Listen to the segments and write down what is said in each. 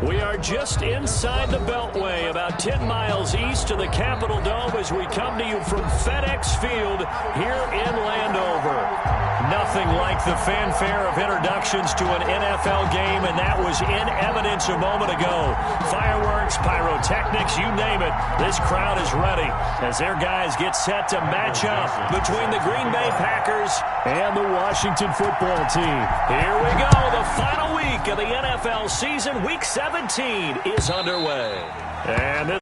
We are just inside the Beltway, about 10 miles east of the Capitol Dome as we come to you from FedEx Field here in Landover. Nothing like the fanfare of introductions to an NFL game, and that was in evidence a moment ago. Fireworks, pyrotechnics, you name it. This crowd is ready as their guys get set to match up between the Green Bay Packers and the Washington football team. Here we go. The final week of the NFL season, Week 17, is underway. And this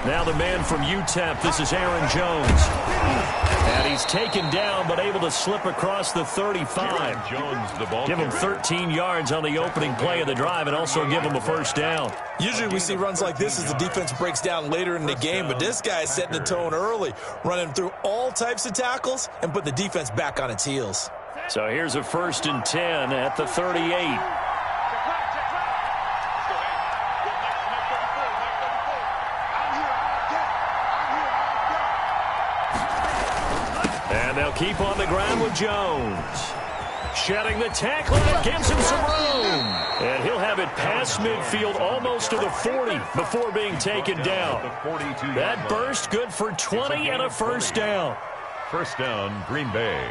now the man from UTEP, this is Aaron Jones. And he's taken down but able to slip across the 35. Jones, the ball give him 13 yards on the opening play of the drive and also give him a first down. Usually we see runs like this as the defense breaks down later in the game, but this guy is setting the tone early, running through all types of tackles and put the defense back on its heels. So here's a 1st and 10 at the 38. And they'll keep on the ground with Jones. Shedding the tackle, and it gives him some room. And he'll have it past midfield almost to the 40 before being taken down. That burst good for 20 and a first down. First down, Green Bay.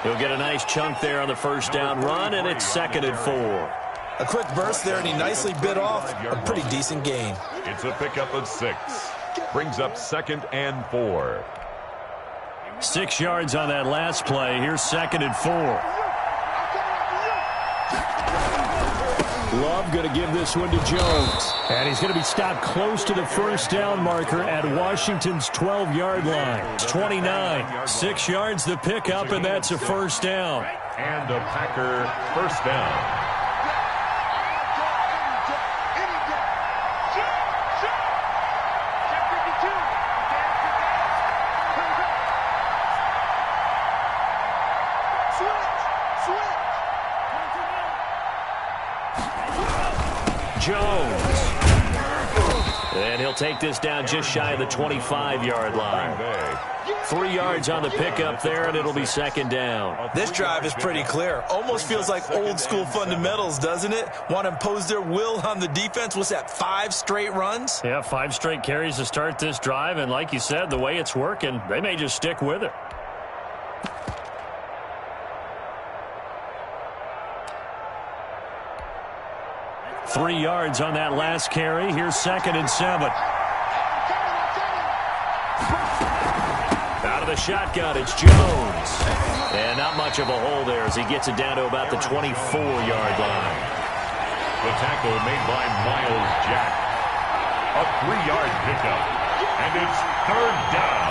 He'll get a nice chunk there on the first down run, and it's 2nd and 4. A quick burst there, and he nicely bit off a pretty decent gain. It's a pickup of 6. Brings up 2nd and 4. 6 yards on that last play. Here's 2nd and 4. Love going to give this one to Jones. And he's going to be stopped close to the first down marker at Washington's 12-yard line. It's 29. 6 yards the pickup, and that's a first down. And a Packer first down. Jones. And he'll take this down just shy of the 25-yard line. 3 yards on the pickup there, and it'll be 2nd down. This drive is pretty clear. Almost feels like old-school fundamentals, doesn't it? Want to impose their will on the defense. What's that, 5 straight runs? Yeah, 5 straight carries to start this drive, and like you said, the way it's working, they may just stick with it. Three yards on that last carry. Here's 2nd and 7. Out of the shotgun, it's Jones. And not much of a hole there as he gets it down to about the 24-yard line. The tackle made by Miles Jack. A 3-yard pickup. And it's 3rd down.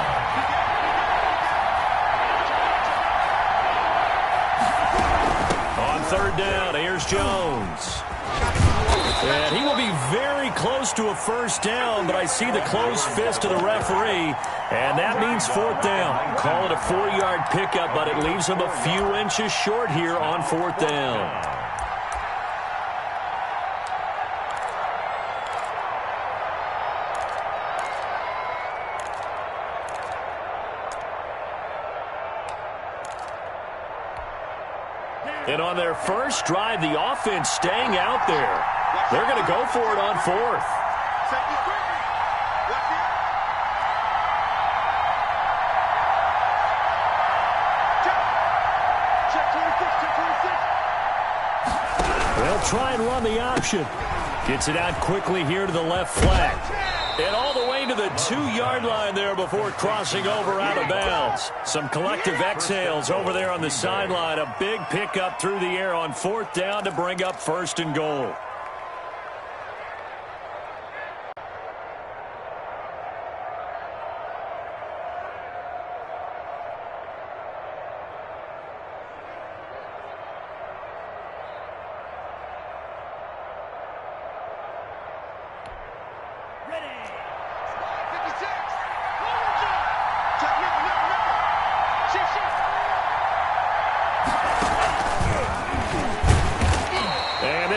On 3rd down, here's Jones. And he will be very close to a first down, but I see the closed fist of the referee, and that means 4th down. Call it a 4-yard pickup, but it leaves him a few inches short here on 4th down. And on their first drive, the offense staying out there. They're going to go for it on 4th. They'll They'll try and run the option. Gets it out quickly here to the left flat. And all the way to the 2-yard line there before crossing over out of bounds. Some collective exhales over there on the sideline. A big pickup through the air on 4th down to bring up 1st and goal.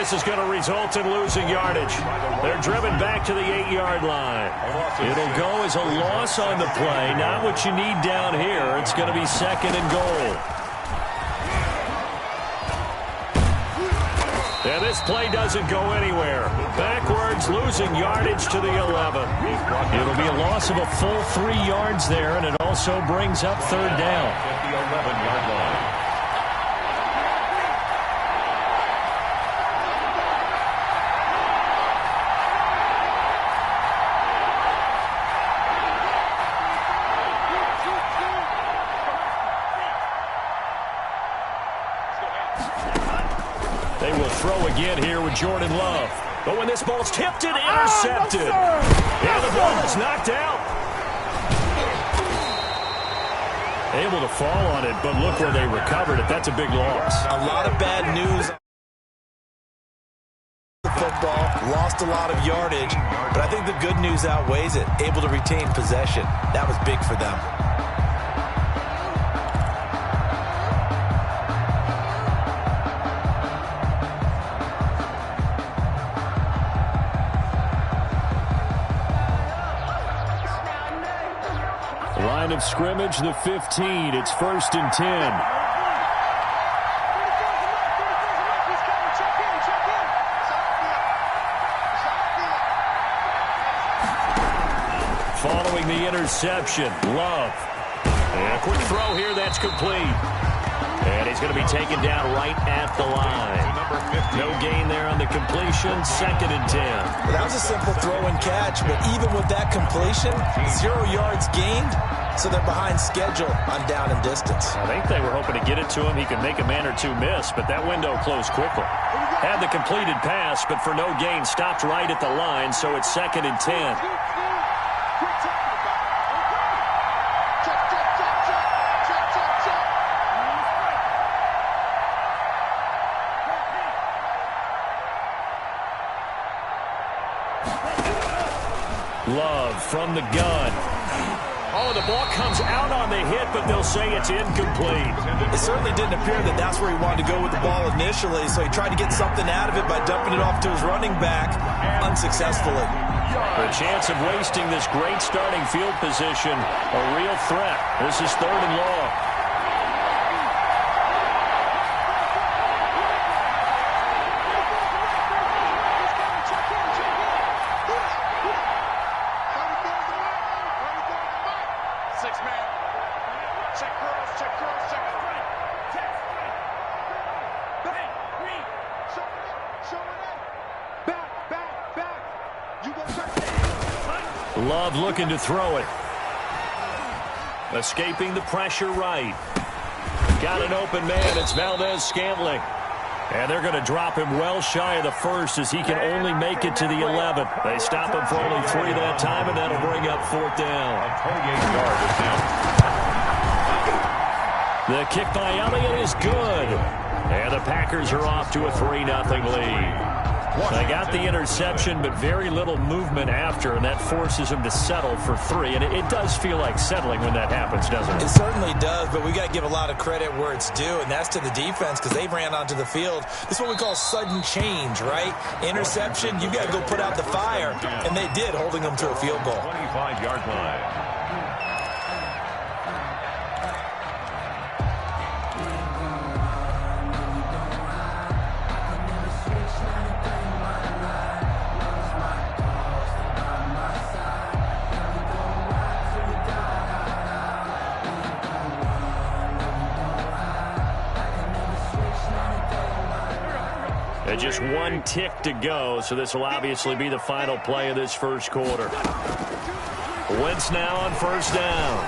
This is going to result in losing yardage. They're driven back to the 8-yard line. It'll go as a loss on the play. Not what you need down here. It's going to be 2nd and goal. And this play doesn't go anywhere. Backwards, losing yardage to the 11. It'll be a loss of a full 3 yards there, and it also brings up 3rd down. At the 11-yard line. They will throw again here with Jordan Love. But when this ball's tipped and intercepted. And the ball is knocked out. Able to fall on it, but look where they recovered it. That's a big loss. A lot of bad news. Football, lost a lot of yardage, but I think the good news outweighs it. Able to retain possession. That was big for them. Line of scrimmage, the 15. It's 1st and 10. Following the interception, Love. And a quick throw here, that's complete. And he's going to be taken down right at the line. No gain there on the completion, 2nd and 10. Well, that was a simple throw and catch, but even with that completion, 0 yards gained, so they're behind schedule on down and distance. I think they were hoping to get it to him. He could make a man or two miss, but that window closed quickly. Had the completed pass, but for no gain, stopped right at the line, so it's 2nd and 10. Love from the gun. Oh, the ball comes out on the hit, but they'll say it's incomplete. It certainly didn't appear that that's where he wanted to go with the ball initially, so he tried to get something out of it by dumping it off to his running back unsuccessfully. The chance of wasting this great starting field position, a real threat. This is 3rd and long. Love looking to throw it. Escaping the pressure right. Got an open man. It's Valdez-Scantling. And they're going to drop him well shy of the 1st as he can only make it to the 11. They stop him for only 3 that time, and that'll bring up 4th down. A 28-yard attempt. The kick by Elliott is good. And the Packers are off to a 3-0 lead. They got the interception, but very little movement after, and that forces them to settle for 3. And it does feel like settling when that happens, doesn't it? It certainly does, but we got to give a lot of credit where it's due, and that's to the defense because they ran onto the field. This is what we call sudden change, right? Interception, you got to go put out the fire, and they did, holding them to a field goal. 25-yard line. Just one tick to go, so this will obviously be the final play of this first quarter. Wentz now on first down.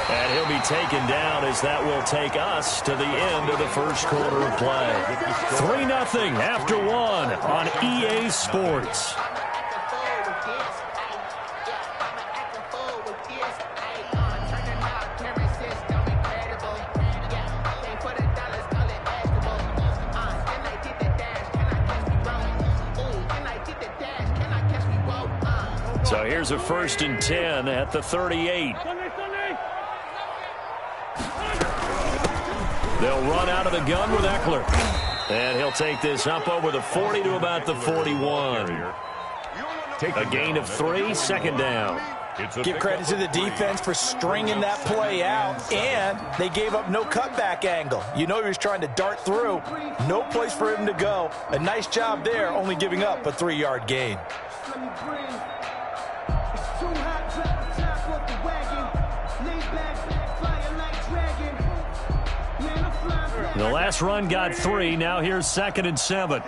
And he'll be taken down as that will take us to the end of the first quarter of play. 3-0 after one on EA Sports. So here's a 1st and 10 at the 38. They'll run out of the gun with Eckler. And he'll take this up over the 40 to about the 41. A gain of 3, 2nd down. Give credit to the defense for stringing that play out, and they gave up no cutback angle. You know he was trying to dart through. No place for him to go. A nice job there, only giving up a 3-yard gain. The last run got 3. Now here's 2nd and 7.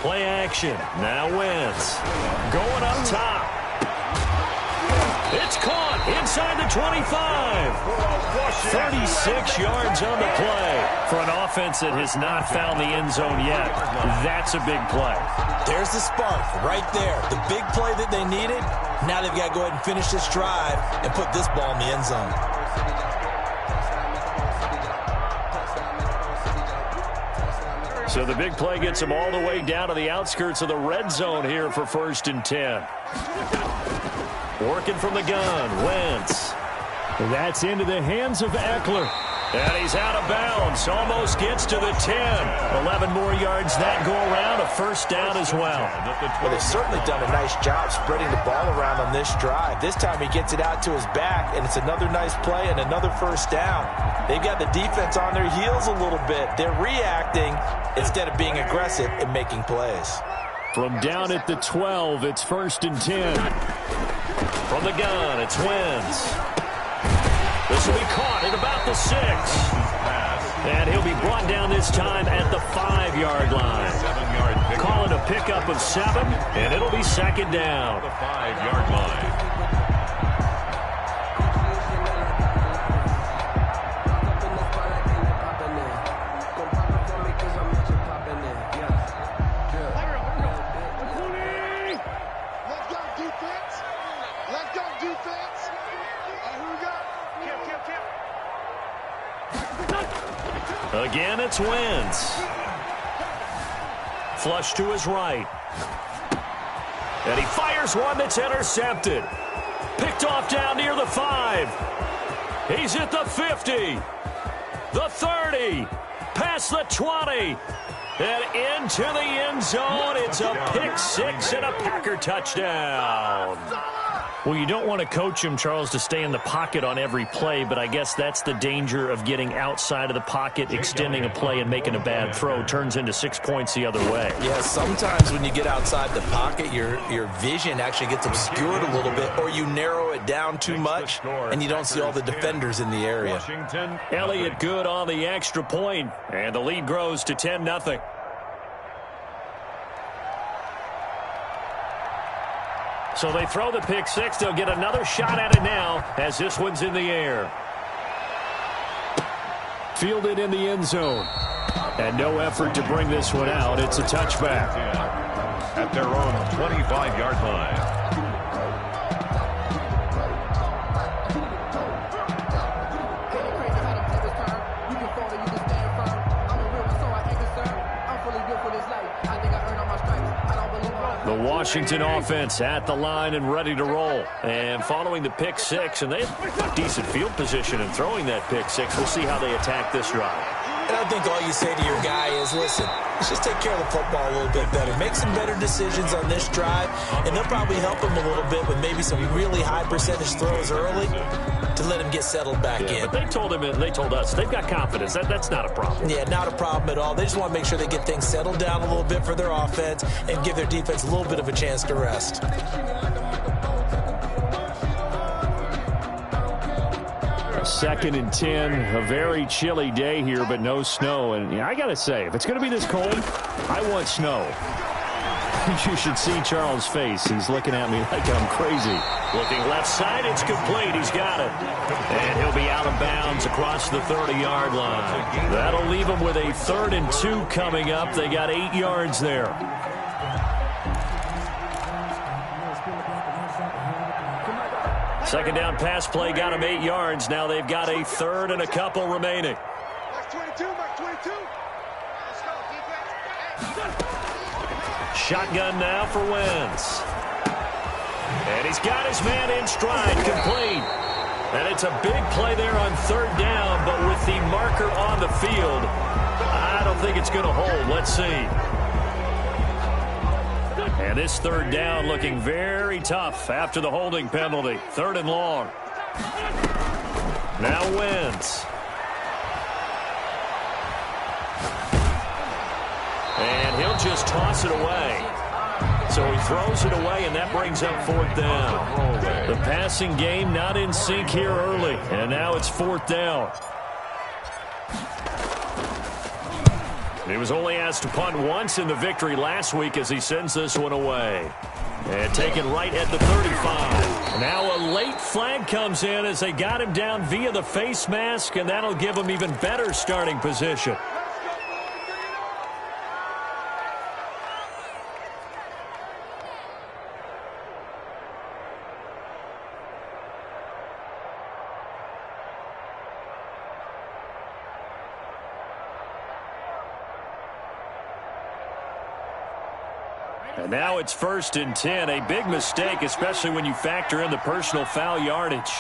Play action. Now Wentz. Going up top. It's caught inside the 25. 36 yards on the play. For an offense that has not found the end zone yet, that's a big play. There's the spark right there. The big play that they needed. Now they've got to go ahead and finish this drive and put this ball in the end zone. So the big play gets them all the way down to the outskirts of the red zone here for 1st and 10. Working from the gun, Wentz. That's into the hands of Eckler. And he's out of bounds. Almost gets to the 10. 11 more yards that go around. A 1st down as well. Well, they've certainly done a nice job spreading the ball around on this drive. This time he gets it out to his back, and it's another nice play and another 1st down. They've got the defense on their heels a little bit. They're reacting instead of being aggressive and making plays. From down at the 12, it's 1st and 10. From the gun, it's Wentz. This will be caught at about the 6. And he'll be brought down this time at the 5-yard line. Call it a pickup of 7, and it'll be 2nd down. The 5-yard line. Again, it's Wentz. Flush to his right. And he fires one that's intercepted. Picked off down near the 5. He's at the 50. The 30. Past the 20. And into the end zone. It's a pick 6 and a Packer touchdown. Well, you don't want to coach him, Charles, to stay in the pocket on every play, but I guess that's the danger of getting outside of the pocket, extending a play, and making a bad throw. Turns into 6 points the other way. Yeah, sometimes when you get outside the pocket, your vision actually gets obscured a little bit, or you narrow it down too much, and you don't see all the defenders in the area. Elliott good on the extra point, and the lead grows to 10-0. So they throw the pick 6. They'll get another shot at it now as this one's in the air. Fielded in the end zone. And no effort to bring this one out. It's a touchback. At their own 25-yard line. Washington offense at the line and ready to roll. And following the pick 6, and they have decent field position in throwing that pick 6. We'll see how they attack this drive. And I think all you say to your guy is, listen, let's just take care of the football a little bit better. Make some better decisions on this drive, and they'll probably help him a little bit with maybe some really high percentage throws early to let him get settled back in. But they told him, and they told us, they've got confidence. That's not a problem. Yeah, not a problem at all. They just want to make sure they get things settled down a little bit for their offense and give their defense a little bit of a chance to rest. 2nd and 10. A very chilly day here, but no snow. And I got to say, if it's going to be this cold, I want snow. You should see Charles' face. He's looking at me like I'm crazy. Looking left side, it's complete. He's got it. And he'll be out of bounds across the 30-yard line. That'll leave him with a 3rd and 2 coming up. They got 8 yards there. Second down pass play got him 8 yards. Now they've got a 3rd and a couple remaining. Shotgun now for Wentz. And he's got his man in stride, complete. And it's a big play there on 3rd down, but with the marker on the field, I don't think it's going to hold. Let's see. And this 3rd down looking very tough after the holding penalty. 3rd and long. Now Wentz. And he'll just toss it away. So he throws it away, and that brings up 4th down. The passing game not in sync here early, and now it's 4th down. He was only asked to punt once in the victory last week as he sends this one away. And taken right at the 35. Now a late flag comes in as they got him down via the face mask, and that'll give him even better starting position. And now it's 1st and 10. A big mistake, especially when you factor in the personal foul yardage.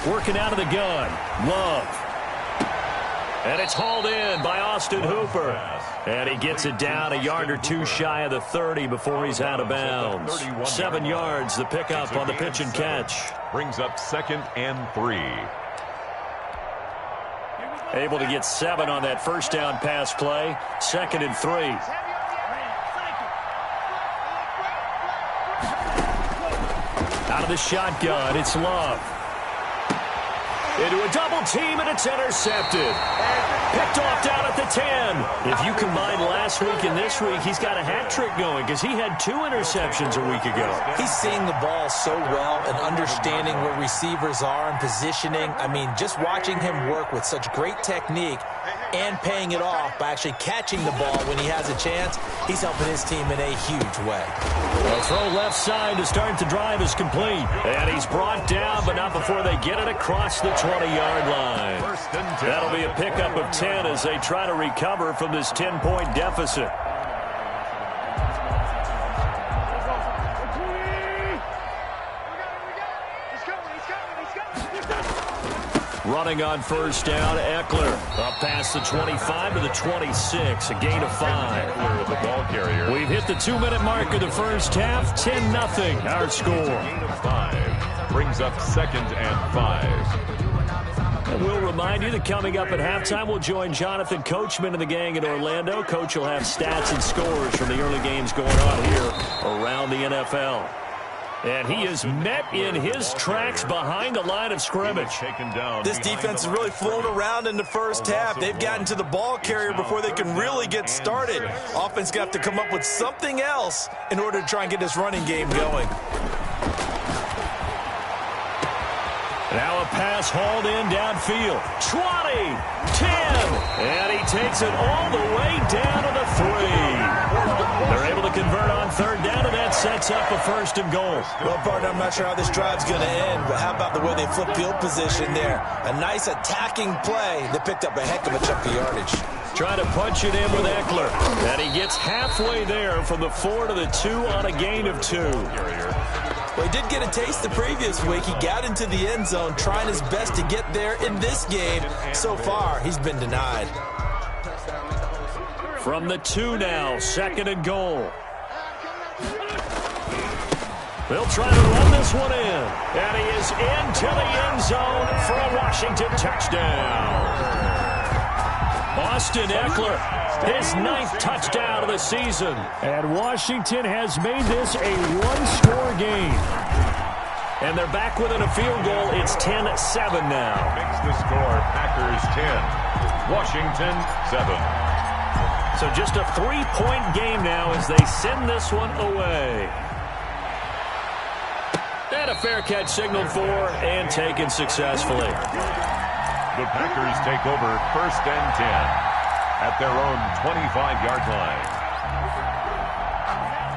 Working out of the gun. Love. And it's hauled in by Austin Hooper. And he gets it down a yard or two shy of the 30 before he's out of bounds. 7 yards, the pickup on the pitch and catch. Brings up 2nd and 3. Able to get 7 on that 1st down pass play. 2nd and 3. Out of the shotgun, it's Love. Into a double team, and it's intercepted. Picked off down at the 10. If you combine last week and this week, he's got a hat trick going because he had 2 interceptions a week ago. He's seeing the ball so well and understanding where receivers are and positioning. I mean, just watching him work with such great technique and paying it off by actually catching the ball when he has a chance, he's helping his team in a huge way. The throw left side to start the drive is complete. And he's brought down, but not before they get it across the 20-yard line. That'll be a pickup of 10 as they try to recover from this 10-point deficit. Running on 1st down, Eckler. Up past the 25 to the 26, a gain of 5. The ball carrier. We've hit the 2-minute mark of the first half, 10-0, our score. Gain of 5. Brings up 2nd and 5. And we'll remind you that coming up at halftime, we'll join Jonathan Coachman and the gang in Orlando. Coach will have stats and scores from the early games going on here around the NFL. And he is met in his tracks behind the line of scrimmage. This defense is really flown around in the first half. They've gotten to the ball carrier before they can really get started. Offense going to have to come up with something else in order to try and get this running game going. Now a pass hauled in downfield. 20, 10, and he takes it all the way down to the 3. They're able to convert on 3rd down, and that sets up a 1st and goal. Well, partner, I'm not sure how this drive's going to end, but how about the way they flip field position there? A nice attacking play. They picked up a heck of a chunk of yardage. Trying to punch it in with Eckler. And he gets halfway there from the 4 to the 2 on a gain of 2. Well, he did get a taste the previous week. He got into the end zone, trying his best to get there in this game. So far, he's been denied. From the 2 now, 2nd and goal. They'll try to run this one in. And he is into the end zone for a Washington touchdown. Austin Eckler, his 9th touchdown of the season. And Washington has made this a one-score game. And they're back within a field goal. It's 10-7 now. Makes the score Packers 10, Washington 7. So just a 3-point game now as they send this one away. And a fair catch signaled for and taken successfully. The Packers take over 1st and 10 at their own 25-yard line.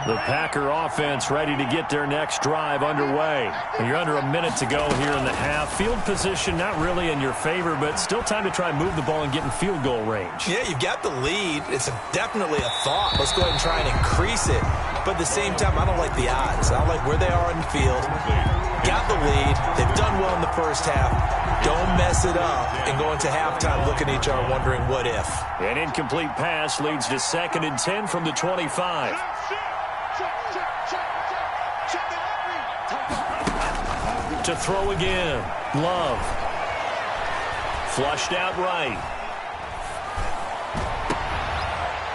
The Packer offense ready to get their next drive underway. And you're under a minute to go here in the half. Field position not really in your favor, but still time to try and move the ball and get in field goal range. Yeah, you've got the lead. It's definitely a thought. Let's go ahead and try and increase it. But at the same time, I don't like the odds. I don't like where they are in the field. Got the lead. They've done well in the first half. Don't mess it up and go into halftime looking at each other wondering what if. An incomplete pass leads to 2nd and 10 from the 25. To throw again. Love. Flushed out right.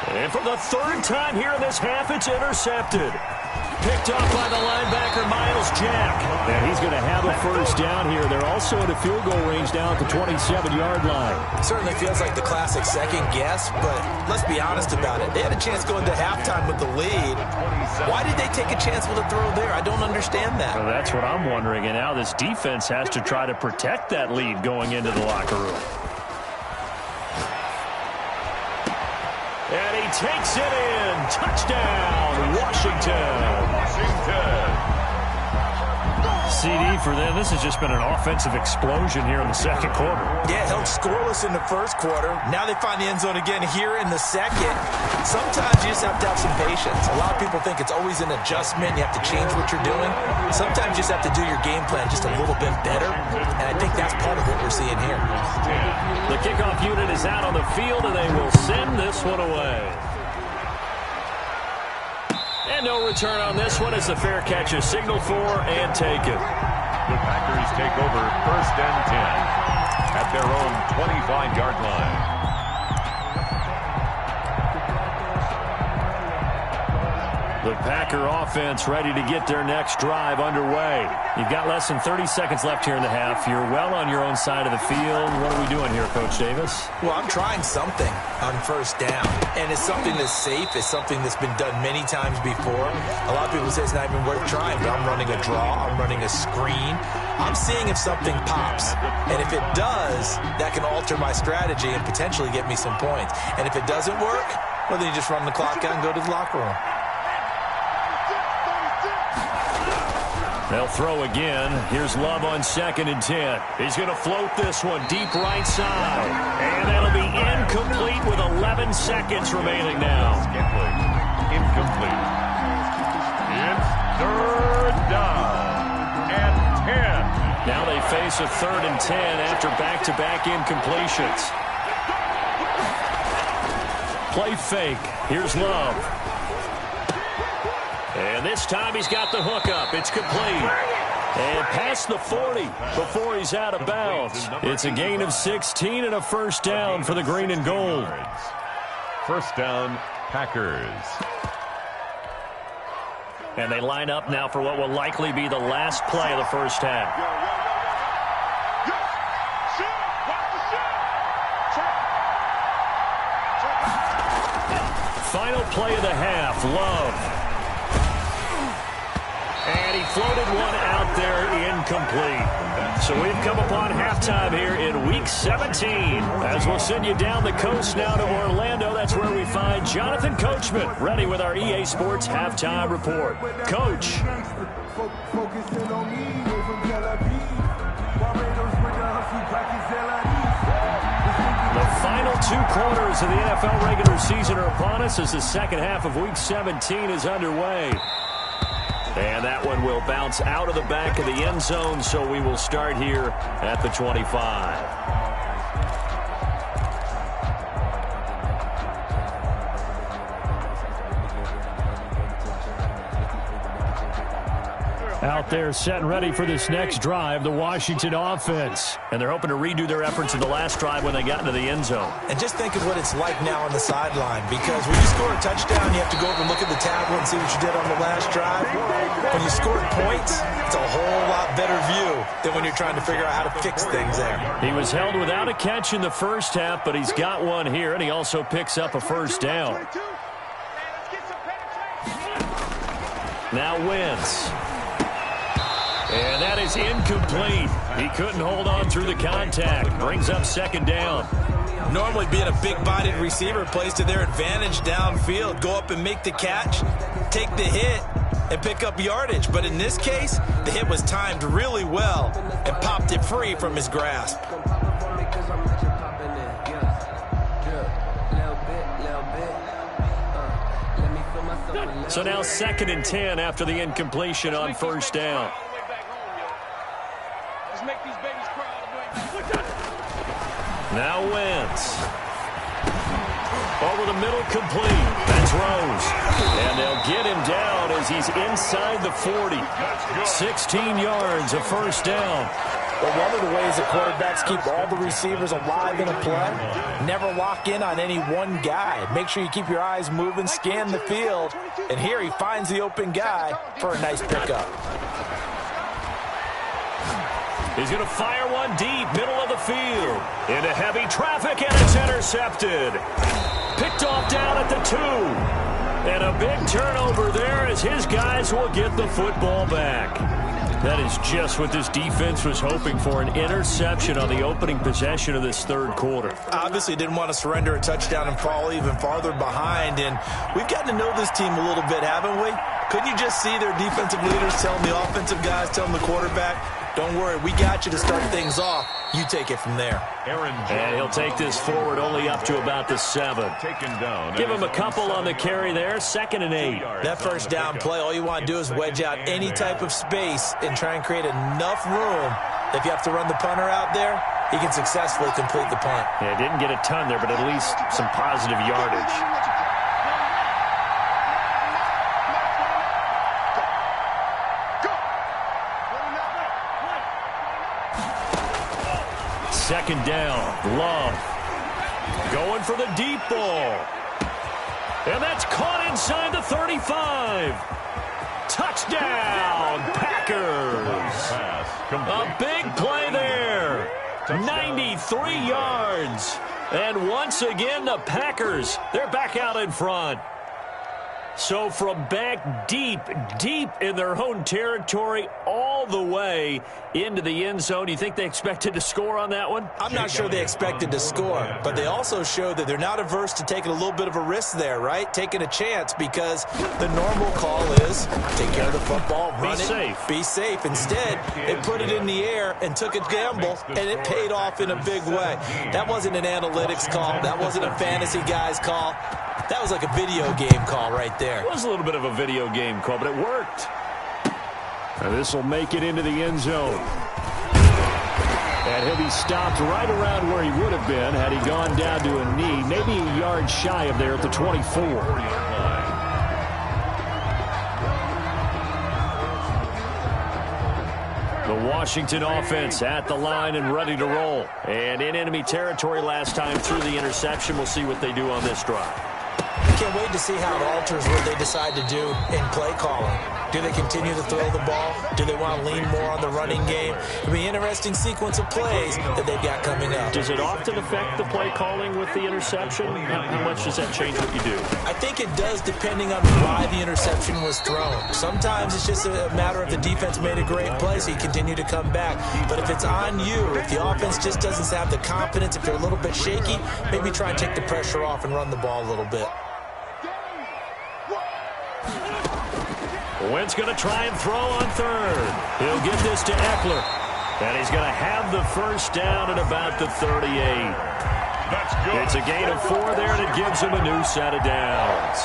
And for the 3rd time here in this half, it's intercepted. Picked off by the linebacker, Miles Jack. And he's going to have a first down here. They're also at a field goal range down at the 27-yard line. Certainly feels like the classic second guess, but let's be honest about it. They had a chance going to halftime with the lead. Why did they take a chance with a throw there? I don't understand that. Well, that's what I'm wondering. And now this defense has to try to protect that lead going into the locker room. And he takes it in. Touchdown, Washington. CD for them. This has just been an offensive explosion here in the second quarter. Yeah, held scoreless in the first quarter. Now they find the end zone again here in the second. Sometimes you just have to have some patience. A lot of people think it's always an adjustment. You have to change what you're doing. Sometimes you just have to do your game plan just a little bit better. And I think that's part of what we're seeing here. The kickoff unit is out on the field, and they will send this one away. And no return on this one as the fair catch is signaled for and taken. The Packers take over 1st and 10 at their own 25-yard line. The Packer offense ready to get their next drive underway. You've got less than 30 seconds left here in the half. You're well on your own side of the field. What are we doing here, Coach Davis? Well, I'm trying something on first down. And it's something that's safe. It's something that's been done many times before. A lot of people say it's not even worth trying, but I'm running a draw. I'm running a screen. I'm seeing if something pops. And if it does, that can alter my strategy and potentially get me some points. And if it doesn't work, well, then you just run the clock out and go to the locker room. They'll throw again. Here's Love on 2nd and 10. He's going to float this one deep right side. And that'll be incomplete with 11 seconds remaining now. Incomplete. It's 3rd down and 10. Now they face a 3rd and 10 after back-to-back incompletions. Play fake. Here's Love. And this time he's got the hookup. It's complete. And past the 40 before he's out of bounds. It's a gain of 16 and a first down for the green and gold. First down, Packers. And they line up now for what will likely be the last play of the first half. Final play of the half. Love. And he floated one out there incomplete. So we've come upon halftime here in Week 17. As we'll send you down the coast now to Orlando. That's where we find Jonathan Coachman ready with our EA Sports Halftime Report. Coach. The final 2 quarters of the NFL regular season are upon us as the second half of Week 17 is underway. And that one will bounce out of the back of the end zone, so we will start here at the 25. Out there set and ready for this next drive, the Washington offense. And they're hoping to redo their efforts in the last drive when they got into the end zone. And just think of what it's like now on the sideline, because when you score a touchdown, you have to go over and look at the tablet and see what you did on the last drive. When you scored points, it's a whole lot better view than when you're trying to figure out how to fix things there. He was held without a catch in the first half, but he's got one here, and he also picks up a first down. Now Wentz. And that is incomplete. He couldn't hold on through the contact. Brings up second down. Normally being a big-bodied receiver plays to their advantage downfield. Go up and make the catch, take the hit, and pick up yardage. But in this case, the hit was timed really well and popped it free from his grasp. So now 2nd and 10 after the incompletion on first down. Now Wentz. Over the middle, complete. That's Rose. And they'll get him down as he's inside the 40. 16 yards, a first down. Well, one of the ways that quarterbacks keep all the receivers alive in a play, never lock in on any one guy. Make sure you keep your eyes moving, scan the field. And here he finds the open guy for a nice pickup. He's going to fire one deep, middle of the field. Into heavy traffic, and it's intercepted. Picked off down at the 2. And a big turnover there as his guys will get the football back. That is just what this defense was hoping for, an interception on the opening possession of this third quarter. Obviously didn't want to surrender a touchdown and fall even farther behind, and we've gotten to know this team a little bit, haven't we? Couldn't you just see their defensive leaders telling the offensive guys, telling the quarterback, don't worry, we got you to start things off. You take it from there. And he'll take this forward only up to about the 7. Give him a couple on the carry there, 2nd and 8. That first down play, all you want to do is wedge out any type of space and try and create enough room. If you have to run the punter out there, he can successfully complete the punt. Yeah, didn't get a ton there, but at least some positive yardage. Second down, Love. Going for the deep ball. And that's caught inside the 35. Touchdown, Packers. A big play there. 93 yards. And once again, the Packers, they're back out in front. So from back deep in their own territory all the way into the end zone, you think they expected to score on that one? I'm not sure they expected to score, but they also showed that they're not averse to taking a little bit of a risk there, right? Taking a chance, because the normal call is take care of the football, run it, be safe. Instead, they put it in the air and took a gamble, and it paid off in a big way. That wasn't an analytics call. That wasn't a fantasy guy's call. That was like a video game call right there. It was a little bit of a video game call, but it worked. And this will make it into the end zone. And he'll be stopped right around where he would have been had he gone down to a knee, maybe a yard shy of there at the 24. The Washington offense at the line and ready to roll. And in enemy territory last time through the interception. We'll see what they do on this drive. I can't wait to see how it alters what they decide to do in play calling. Do they continue to throw the ball? Do they want to lean more on the running game? It'll be an interesting sequence of plays that they've got coming up. Does it often affect the play calling with the interception? How much does that change what you do? I think it does, depending on why the interception was thrown. Sometimes it's just a matter of the defense made a great play, so you continue to come back. But if it's on you, if the offense just doesn't have the confidence, if they're a little bit shaky, maybe try and take the pressure off and run the ball a little bit. Wentz going to try and throw on third. He'll get this to Eckler. And he's going to have the first down at about the 38. That's good. It's a gain of 4 there, and it gives him a new set of downs.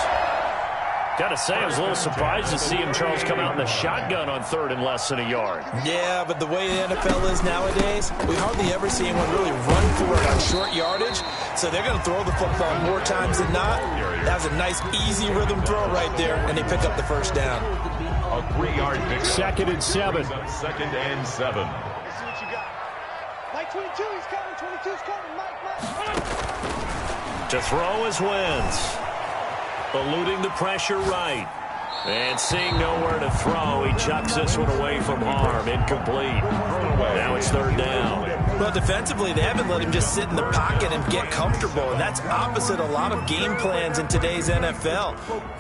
Got to say, I was a little surprised to see him, Charles, come out in the shotgun on third and less than a yard. Yeah, but the way the NFL is nowadays, we hardly ever see anyone really run for it on short yardage. So they're going to throw the football more times than not. That was a nice, easy rhythm throw right there, and they pick up the first down. A 3-yard pickup. 2nd and 7. 2nd and 7. Let's see what you got. Mike 22, he's coming. 22's coming. Mike. To throw is Wentz. Eluding the pressure right. And seeing nowhere to throw, he chucks this one away from harm. Incomplete. Now it's 3rd down. Well, defensively, they haven't let him just sit in the pocket and get comfortable, and that's opposite a lot of game plans in today's NFL.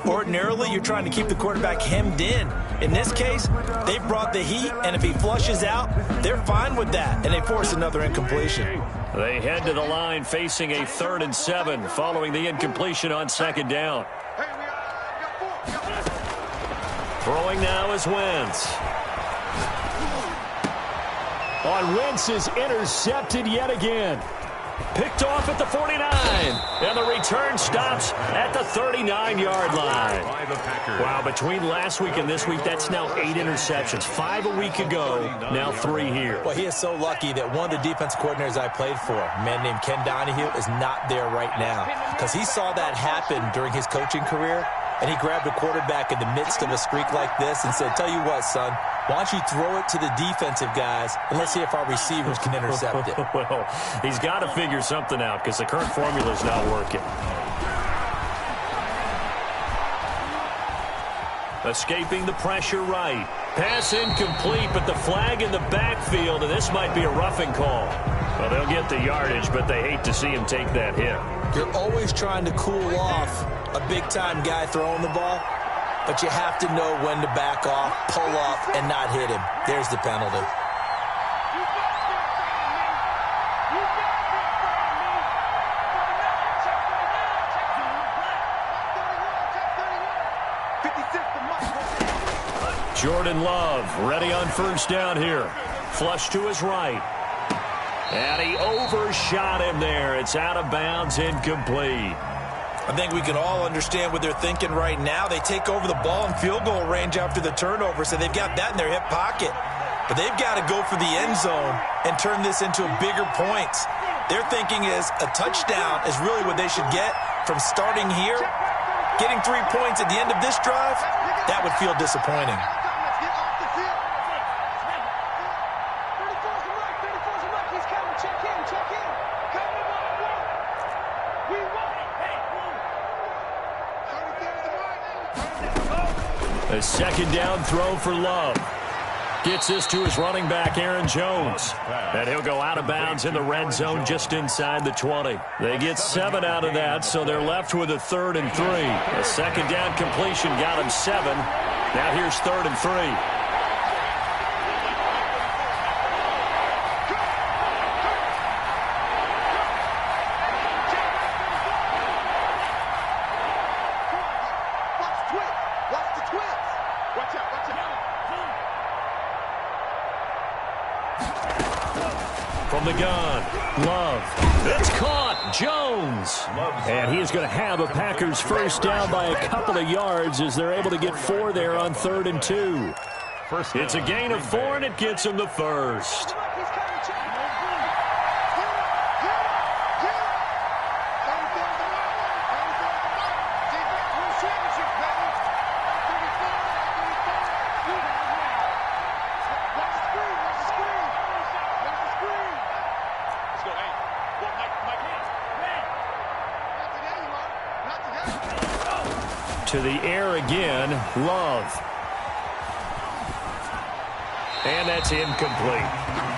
Ordinarily, you're trying to keep the quarterback hemmed in. In this case, they brought the heat, and if he flushes out, they're fine with that, and they force another incompletion. They head to the line facing a 3rd and 7 following the incompletion on 2nd down. Throwing now is Wentz. On Wentz is intercepted yet again. Picked off at the 49. And the return stops at the 39-yard line. Wow, between last week and this week, that's now 8 interceptions. 5 a week ago, now 3 here. Well, he is so lucky that one of the defense coordinators I played for, a man named Ken Donahue, is not there right now. Because he saw that happen during his coaching career. And he grabbed a quarterback in the midst of a streak like this and said, tell you what, son, why don't you throw it to the defensive guys, and let's see if our receivers can intercept it. Well, he's got to figure something out because the current formula is not working. Escaping the pressure right. Pass incomplete, but the flag in the backfield, and this might be a roughing call. Well, they'll get the yardage, but they hate to see him take that hit. You're always trying to cool off a big-time guy throwing the ball, but you have to know when to back off, pull off, and not hit him. There's the penalty. Jordan Love ready on 1st down here. Flush to his right. And he overshot him there. It's out of bounds, incomplete. I think we can all understand what they're thinking right now. They take over the ball in field goal range after the turnover, so they've got that in their hip pocket. But they've got to go for the end zone and turn this into bigger points. Their thinking is a touchdown is really what they should get from starting here. Getting 3 points at the end of this drive, that would feel disappointing. A 2nd down throw for Love. Gets this to his running back, Aaron Jones. And he'll go out of bounds in the red zone just inside the 20. They get 7 out of that, so they're left with a 3rd and 3. A 2nd down completion got him 7. Now here's 3rd and 3. From the gun, Love. It's caught. Jones. And he is going to have a Packers 1st down by a couple of yards as they're able to get 4 there on 3rd and 2. It's a gain of 4, and it gets him the 1st. To the air again, Love. And that's incomplete.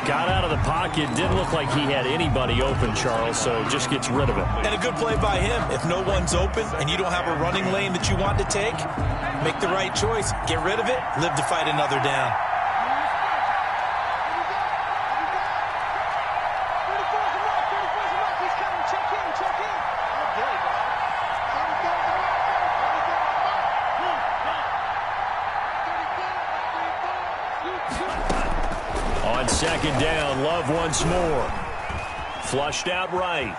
Got out of the pocket. Didn't look like he had anybody open, Charles, so just gets rid of it. And a good play by him. If no one's open and you don't have a running lane that you want to take, make the right choice. Get rid of it. Live to fight another down. On 2nd down, Love once more. Flushed out right.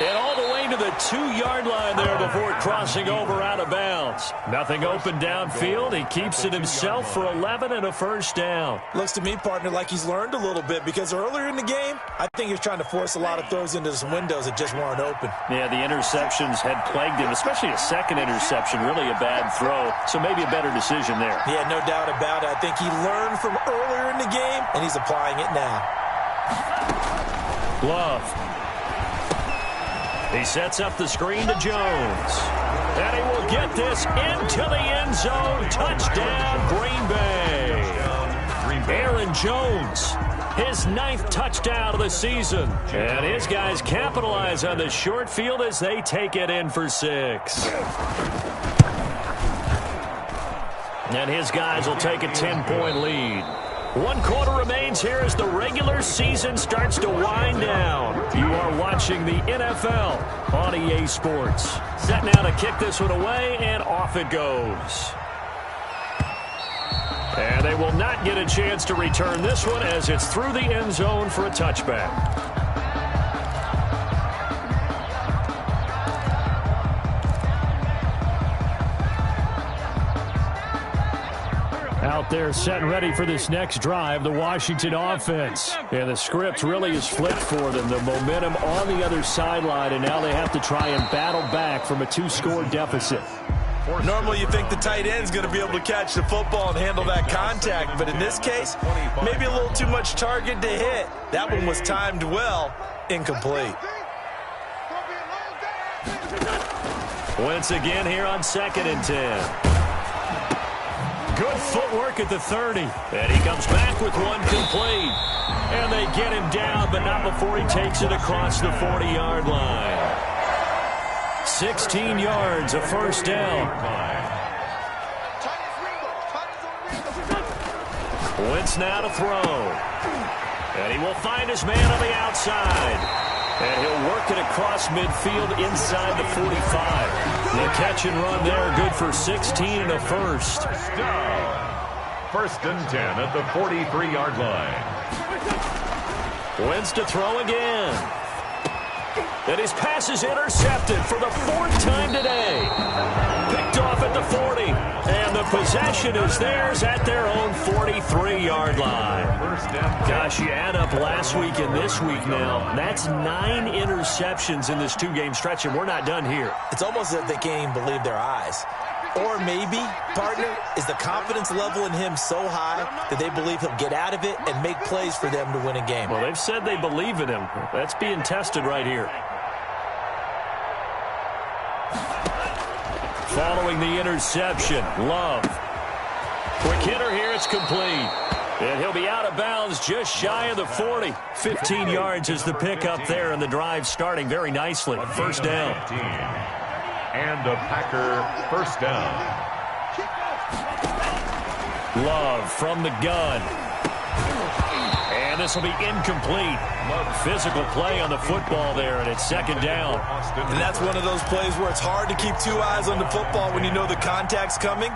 And all the way Running to the 2-yard line there before crossing over out of bounds. Nothing open downfield. He keeps it himself for 11 and a first down. Looks to me, partner, like he's learned a little bit because earlier in the game, I think he was trying to force a lot of throws into some windows that just weren't open. Yeah, the interceptions had plagued him, especially a second interception, really a bad throw. So maybe a better decision there. Yeah, no doubt about it. I think he learned from earlier in the game, and he's applying it now. Love. He sets up the screen to Jones. And he will get this into the end zone. Touchdown, Green Bay. Aaron Jones, his 9th touchdown of the season. And his guys capitalize on the short field as they take it in for 6. And his guys will take a 10-point lead. 1 quarter remains here as the regular season starts to wind down. You are watching the NFL on EA Sports. Set now to kick this one away, and off it goes. And they will not get a chance to return this one as it's through the end zone for a touchback. Out there set and ready for this next drive, the Washington offense. And the script really is flipped for them. The momentum on the other sideline, and now they have to try and battle back from a 2-score deficit. Normally you think the tight end's going to be able to catch the football and handle that contact, but in this case, maybe a little too much target to hit. That one was timed well, incomplete. Once again here on 2nd and 10. Good footwork at the 30. And he comes back with one complete. And they get him down, but not before he takes it across the 40-yard line. 16 yards, a first down. Wentz now to throw. And he will find his man on the outside. And he'll work it across midfield inside the 45. The catch and run there, good for 16 and a first. First and 10 at the 43-yard line. Wentz to throw again. And his pass is intercepted for the 4th time today. Picked off at the 40. And the possession is theirs at their own 43-yard line. Gosh, you add up last week and this week now. That's 9 interceptions in this 2-game stretch, and we're not done here. It's almost as if they can't even believe their eyes. Or maybe, partner, is the confidence level in him so high that they believe he'll get out of it and make plays for them to win a game. Well, they've said they believe in him. That's being tested right here. Following the interception, Love. Quick hitter here, it's complete. And he'll be out of bounds just shy of the 40. 15 yards is the pickup there, and the drive starting very nicely. First down. And a Packer first down. Love from the gun. And this will be incomplete. Physical play on the football there, and it's 2nd down. And that's one of those plays where it's hard to keep 2 eyes on the football when you know the contact's coming,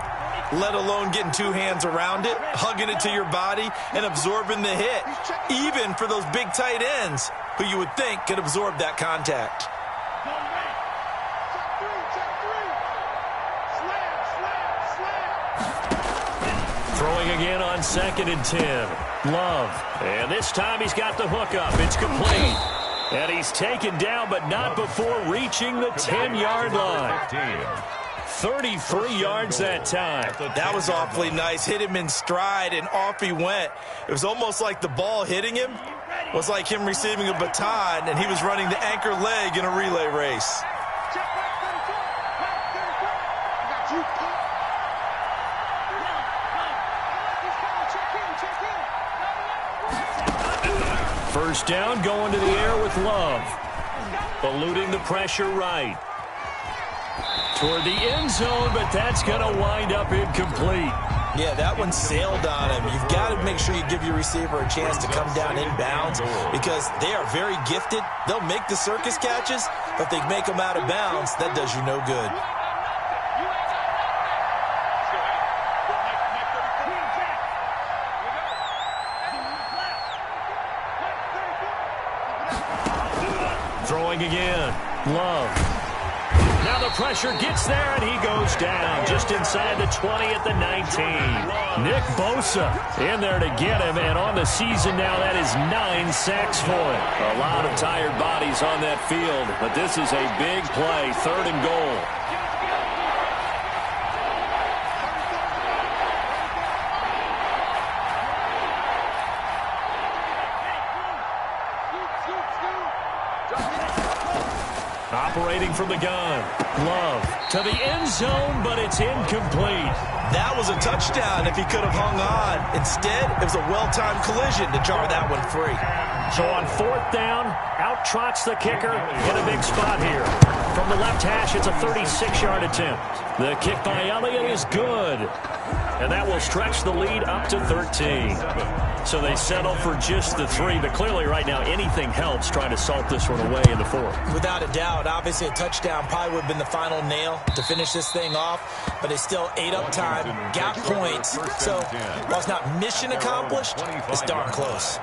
let alone getting 2 hands around it, hugging it to your body, and absorbing the hit, even for those big tight ends who you would think could absorb that contact. Throwing again on 2nd and 10. Love. And this time he's got the hook up. It's complete. And he's taken down, but not before reaching the 10-yard line. 33 yards that time. That was awfully nice. Hit him in stride, and off he went. It was almost like the ball hitting him was like him receiving a baton, and he was running the anchor leg in a relay race. First down, going to the air with Love. Eluding the pressure right. Toward the end zone, but that's going to wind up incomplete. Yeah, that one sailed on him. You've got to make sure you give your receiver a chance to come down inbounds because they are very gifted. They'll make the circus catches, but if they make them out of bounds, that does you no good. Throwing again. Love. Now the pressure gets there, and he goes down just inside the 20 at the 19. Nick Bosa in there to get him, and on the season now, that is 9 sacks for him. A lot of tired bodies on that field, but this is a big play, 3rd and goal. Operating from the gun. Love to the end zone, but it's incomplete. That was a touchdown if he could have hung on. Instead, it was a well-timed collision to jar that one free. So on 4th down, out trots the kicker in a big spot here. From the left hash, it's a 36-yard attempt. The kick by Elliott is good. And that will stretch the lead up to 13. So they settle for just the 3, but clearly right now anything helps trying to salt this one away in the 4th. Without a doubt, obviously a touchdown probably would have been the final nail to finish this thing off, but they still ate up time, got points. So while it's not mission accomplished, it's darn close.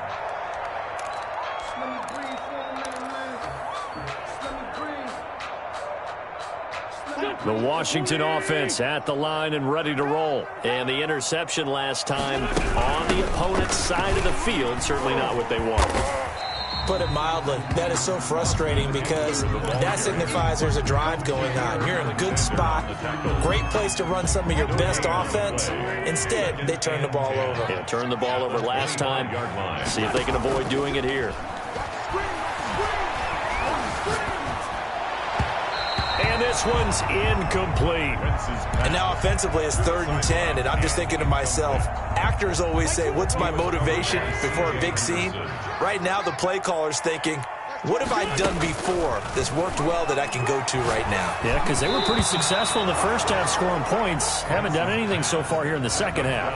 The Washington offense at the line and ready to roll. And the interception last time on the opponent's side of the field, certainly not what they want. Put it mildly, that is so frustrating because that signifies there's a drive going on. You're in a good spot, great place to run some of your best offense. Instead, they turn the ball over. Yeah, turned the ball over last time. See if they can avoid doing it here. And this one's incomplete. And now offensively it's 3rd and 10, and I'm just thinking to myself, actors always say, what's my motivation before a big scene? Right now the play caller's thinking, what have I done before that's worked well that I can go to right now? Yeah, because they were pretty successful in the first half scoring points. Haven't done anything so far here in the second half.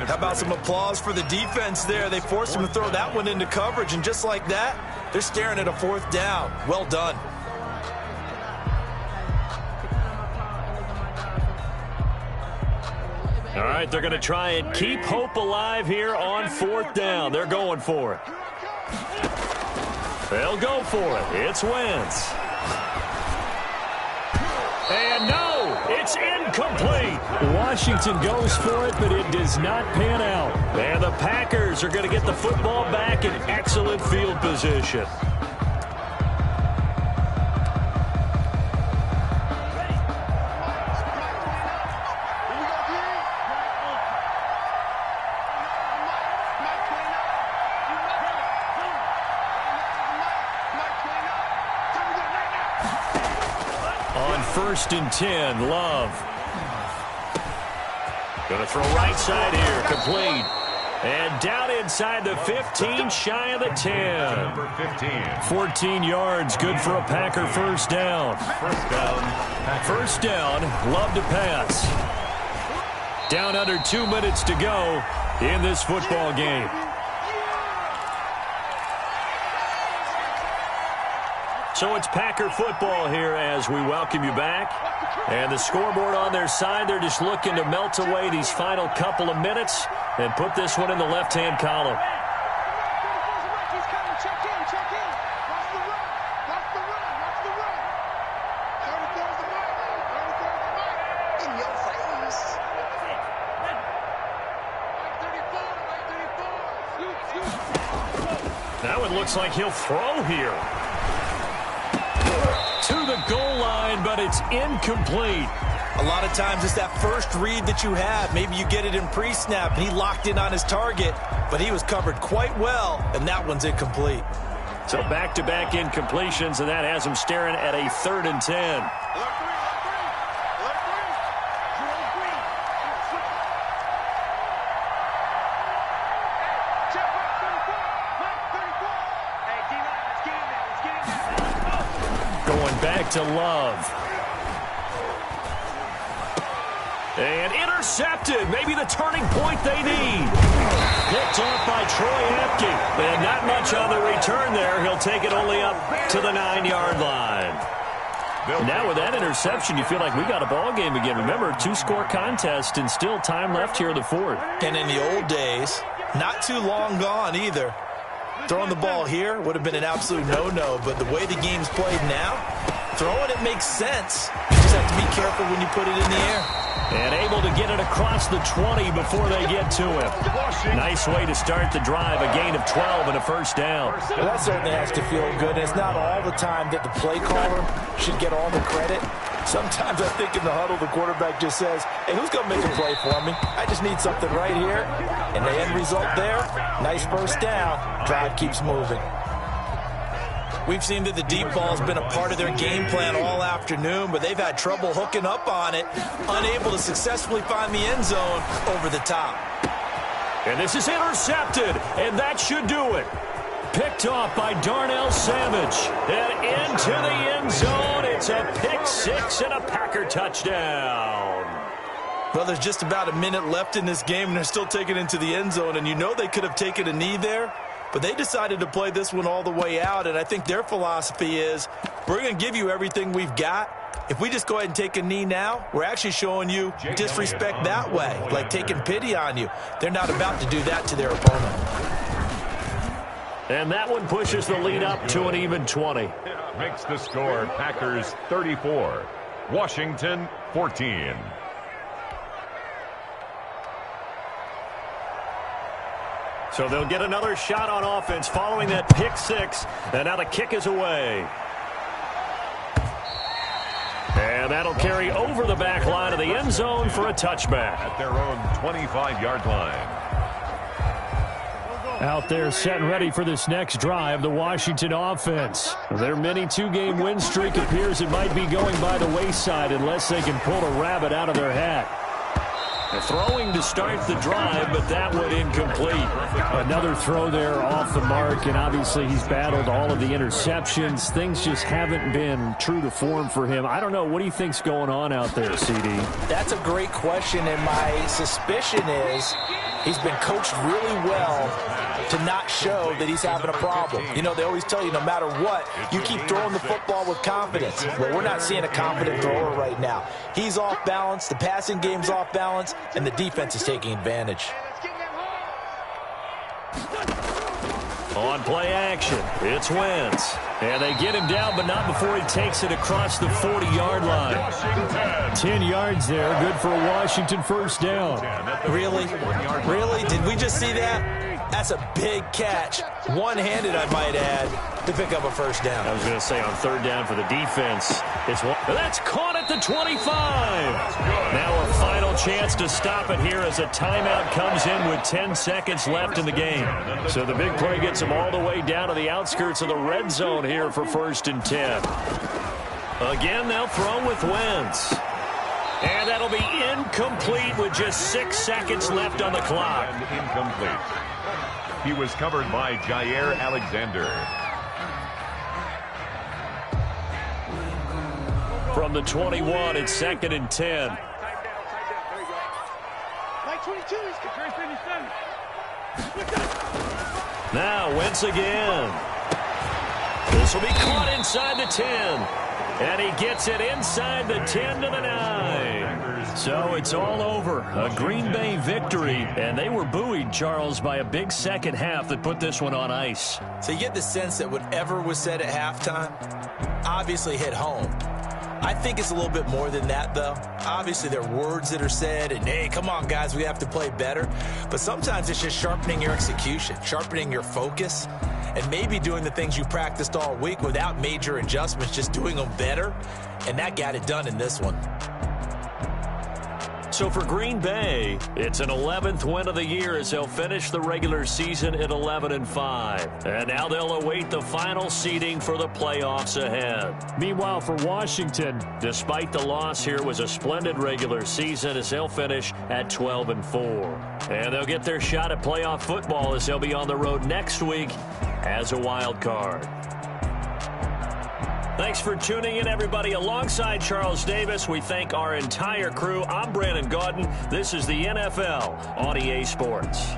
How about some applause for the defense there? They forced him to throw that one into coverage, and just like that, they're staring at a 4th down. Well done. All right, they're going to try and keep hope alive here on 4th down. They're going for it. They'll go for it. It's Wentz. And no, it's incomplete. Washington goes for it, but it does not pan out. And the Packers are going to get the football back in excellent field position. On 1st and 10, Love. Going to throw right side here, complete. And down inside the 15, shy of the 10. Number 15. 14 yards, good for a Packer 1st down. First down, Love to pass. Down under 2 minutes to go in this football game. So it's Packer football here as we welcome you back. And the scoreboard on their side, they're just looking to melt away these final couple of minutes and put this one in the left-hand column. Now it looks like he'll throw here. To the goal line, but it's incomplete. A lot of times it's that first read that you have. Maybe you get it in pre-snap, and he locked in on his target, but he was covered quite well, and that one's incomplete. So back-to-back incompletions, and that has him staring at a 3rd and 10. Back to Love. And intercepted. Maybe the turning point they need. Picked off by Troy Apke. And not much on the return there. He'll take it only up to the 9-yard line. Now with that interception, you feel like we got a ball game again. Remember, 2-score contest and still time left here in the 4th. And in the old days, not too long gone either, Throwing the ball here would have been an absolute no-no, but the way the game's played now, throwing it makes sense. You just have to be careful when you put it in the air. And able to get it across the 20 before they get to him. Nice way to start the drive, a gain of 12 and a first down. Well, that certainly has to feel good. It's not all the time that the play caller should get all the credit. Sometimes I think in the huddle, the quarterback just says, hey, who's going to make a play for me? I just need something right here. And the end result there, nice first down. Drive keeps moving. We've seen that the deep ball has been a part of their game plan all afternoon, but they've had trouble hooking up on it, unable to successfully find the end zone over the top. And this is intercepted, and that should do it. Picked off by Darnell Savage. And into the end zone. It's a pick six and a Packer touchdown. Well, there's just about a minute left in this game, and they're still taking it into the end zone. And you know they could have taken a knee there, but they decided to play this one all the way out. And I think their philosophy is, we're going to give you everything we've got. If we just go ahead and take a knee now, we're actually showing you disrespect that way, like taking pity on you. They're not about to do that to their opponent. And that one pushes the lead up to an even 20. Makes the score Packers 34, Washington 14. So they'll get another shot on offense following that pick six. And now the kick is away. And that'll carry over the back line of the end zone for a touchback. At their own 25-yard line. Out there set and ready for this next drive, the Washington offense. Their mini two-game win streak appears it might be going by the wayside unless they can pull a rabbit out of their hat. They're throwing to start the drive, but that one incomplete. Another throw there off the mark, and obviously he's battled all of the interceptions. Things just haven't been true to form for him. I don't know. What do you think's going on out there, CD? That's a great question, and my suspicion is he's been coached really well to not show that he's having a problem. You know, they always tell you no matter what, you keep throwing the football with confidence. Well, we're not seeing a confident thrower right now. He's off balance, the passing game's off balance, and the defense is taking advantage. On play action, it's Wentz. And they get him down, but not before he takes it across the 40-yard line. 10 yards there, good for a Washington first down. Really? Really? Did we just see that? That's a big catch. One-handed, I might add, to pick up a first down. I was going to say on third down for the defense. That's caught at the 25. Now a final chance to stop it here as a timeout comes in with 10 seconds left in the game. So the big play gets them all the way down to the outskirts of the red zone here for 1st and 10. Again, they'll throw with Wentz. And that'll be incomplete with just 6 seconds left on the clock. And incomplete. He was covered by Jair Alexander. From the 21, it's 2nd and 10. Now Wentz again. This will be caught inside the 10. And he gets it inside the 10 to the 9. So it's all over. A Green Bay victory. And they were buoyed, Charles, by a big second half that put this one on ice. So you get the sense that whatever was said at halftime obviously hit home. I think it's a little bit more than that, though. Obviously, there are words that are said, and, hey, come on, guys, we have to play better. But sometimes it's just sharpening your execution, sharpening your focus, and maybe doing the things you practiced all week without major adjustments, just doing them better. And that got it done in this one. So for Green Bay, it's an 11th win of the year as they'll finish the regular season at 11-5. And now they'll await the final seeding for the playoffs ahead. Meanwhile, for Washington, despite the loss here, was a splendid regular season as they'll finish at 12-4. And they'll get their shot at playoff football as they'll be on the road next week as a wild card. Thanks for tuning in, everybody. Alongside Charles Davis, we thank our entire crew. I'm Brandon Gaudin. This is the NFL on EA Sports.